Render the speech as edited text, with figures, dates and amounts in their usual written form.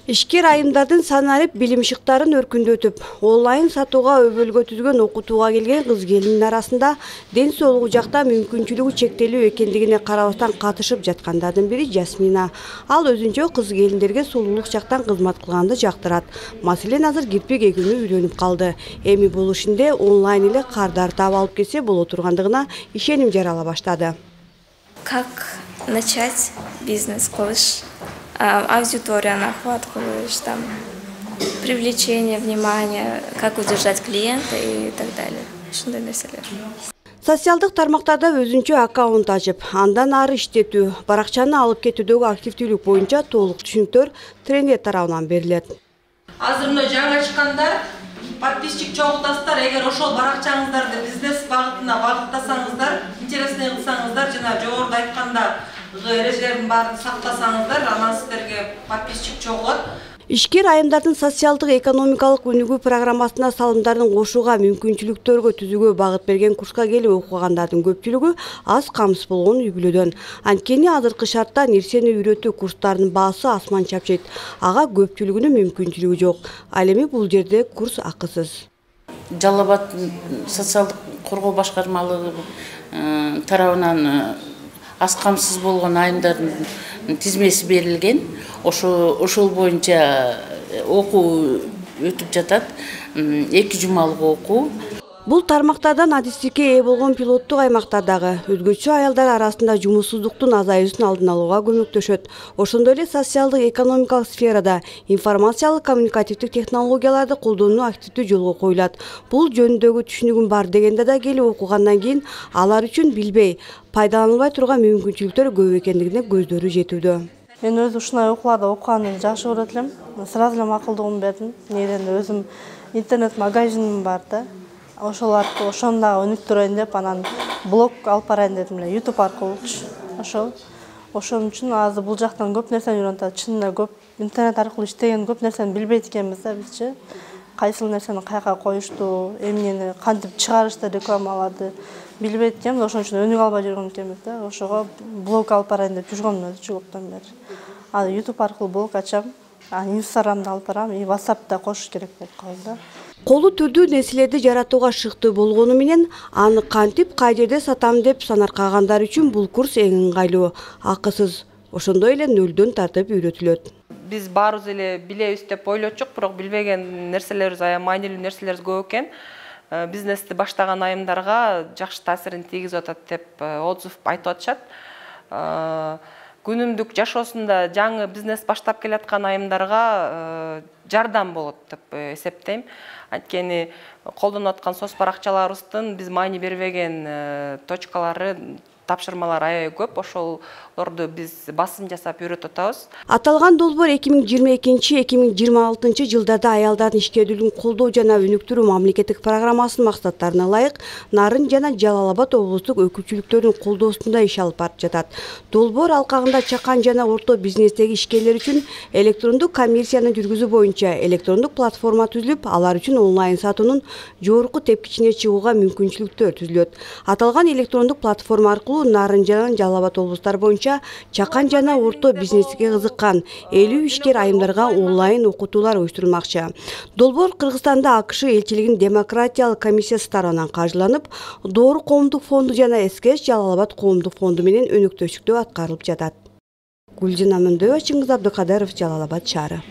Ишкер айымдардын саналып билим шыктарын өркүндөтүп, онлайн сатууга өбөлгө түзгөн окутууга келген кыз келиндин арасында ден соолугу жакта мүмкүнчүлүгү чектелүү экендигине карабастан катышып жаткандардын бири Жасмина. Ал өзүнчө кыз келиндерге сулуулук жактан кызмат кылганды жактырат. Маселен, азыр кирпик эгүүнү үйрөнүп калды. Эми бул ишинде онлайн эле кардар таап алып келсе боло тургандыгына ишеним жарала баштады. Как начать бизнес кылыш? Аудиторияны охват кылыш, там, привлечение внимания, как удержать клиента и так далее. Ушундай нерселер. Социалдык тармактарда өзүнчө аккаунт ачып, андан ары иштетүү, баракчаны алып кетүүдөгү активдүүлүк боюнча толук түшүнүктөр тренер тарабынан берилет. Азыр мына жаңы чыккандар, подписчик чогултасыздар, эгер ошол баракчаңыздарды бизнес багытына багыттасаңыздар, интересный кылсаңыздар, жана жогоруда айтканда эрежелердин баарын сактасаңыздар, анан сиздерге подписчик чогулат. Ишкер айымдардын социалдык экономикалык өнүгүү программасына салымдардын кошууга мүмкүнчүлүктөргө түзүүгө багыт берген курска келип окугандардын көпчүлүгү аз камсыз болгон үй бүлөдөн. Анткени азыркы шартта нерсени үйрөтүү курстарынын баасы асман чапчыйт. Ага көпчүлүгүнүн мүмкүнчүлүгү жок. Ал эми бул жерде курс акысыз. Жалал Абад социалдык коргоо башкармалыгы тарабынан аз камсыз болгон айымдардын тизмеси берилген. Ошол боюнча окуу өтүп жатат. 2 жумалык окуу. Бул тармактардан адистикке ээ болгон пилоттук аймактардагы өзгөчө аялдар арасында жумушсуздуктун азаюусун алдын алууга көмөктөшөт. Ошондой эле социалдык экономикалык сферада информациялык коммуникативдик технологияларды колдонуу активдүү жолго коюлат. Бул жөнүндөгү түшүнүгүм бар дегенде да келип окугандан кийин алар үчүн билбей, пайдаланылбай турган мүмкүнчүлүктөр көп экендигине көздөрү жетүүдө. Мен өзү ушундай окууларды окуганды жакшы көрөт элем. Сразу эле макулдугун бердим. Неден өзүм интернет магазиним бар да. Ошол аркылуу ошондагы өнүктүрөйүн деп анан блог алып барайын дедим эле. YouTube аркылуучу. Ошон үчүн азыр бул жактан көп нерсени үйрөнүп атат. Чынында көп интернет аркылуу иштеген көп нерсени билбейт экенбиз да бизчи. Кайсыл нерсени каяка коюшту, эмнени кантип чыгарышты, рекламаларды билбейт экенбиз. Ошон үчүн өнүгө албай жүргөн экенбиз да. Ошого блог алып барайын деп жүргөм өзү көптөн бери. Азыр YouTube аркылуу блог ачам, Instagram'да алып барам, и WhatsApp'та кошуш керек болуп калды да. Колу түрдүү нерселерди жаратууга шыктуу болгону менен аны кантип кай жерде сатам деп санаркагандар үчүн бул курс эң ыңгайлуу, акысыз. Ошондой эле нөлдөн тартып үйрөтүлөт. Биз баарыбыз эле билебиз деп ойлочук, бирок билбеген нерселерибиз, маанилүү нерселерибиз көп экен. Бизнести баштаган айымдарга жакшы таасирин тийгизип атат деп отзыв айтып атышат. Күнүмдүк жашоосунда жаңы бизнес баштап келаткан айымдарга жардам болот деп эсептейм. Анткени колдонуп аткан соц баракчаларыбыздын биз маани бербеген точкалары, тапшырмалар аябай көп. Ошолорду биз басым жасап үйрөтүп атабыз. Аталган долбоор 2022-2026 жылдарда аялдардын ишкердүүлүгүн колдоо жана өнүктүрүү мамлекеттик программасынын максаттарына ылайык Нарын жана Жалал Абад облустук өкүлчүлүктөрүнүн колдоосунда иш алып барып жатат. Долбоор алкагында чакан жана орто бизнестеги ишкерлер үчүн электрондук коммерцияны жүргүзүү боюнча электрондук платформа түзүлүп, алар үчүн онлайн сатуунун жогорку тепкичине чыгууга мүмкүнчүлүктөр түзүлөт. Аталган электрондук платформа аркылуу Нарын жана Жалал Абад облустары боюнча чакан жана орто бизнеске кызыккан 50 ишкер айымдарга онлайн окутуулар уюштурулмакчы. Долбоор Кыргызстанда АКШ элчилигинин демократиялык комиссиясы тарабынан каржыланып, Доору коомдук фонду жана СКС Жалал Абад коомдук фонду менен өнөктөштүктө аткарылып жатат. Гүлжан Амандөва, Чыңгыз Абдыкадыров, Жалал Абад шаары.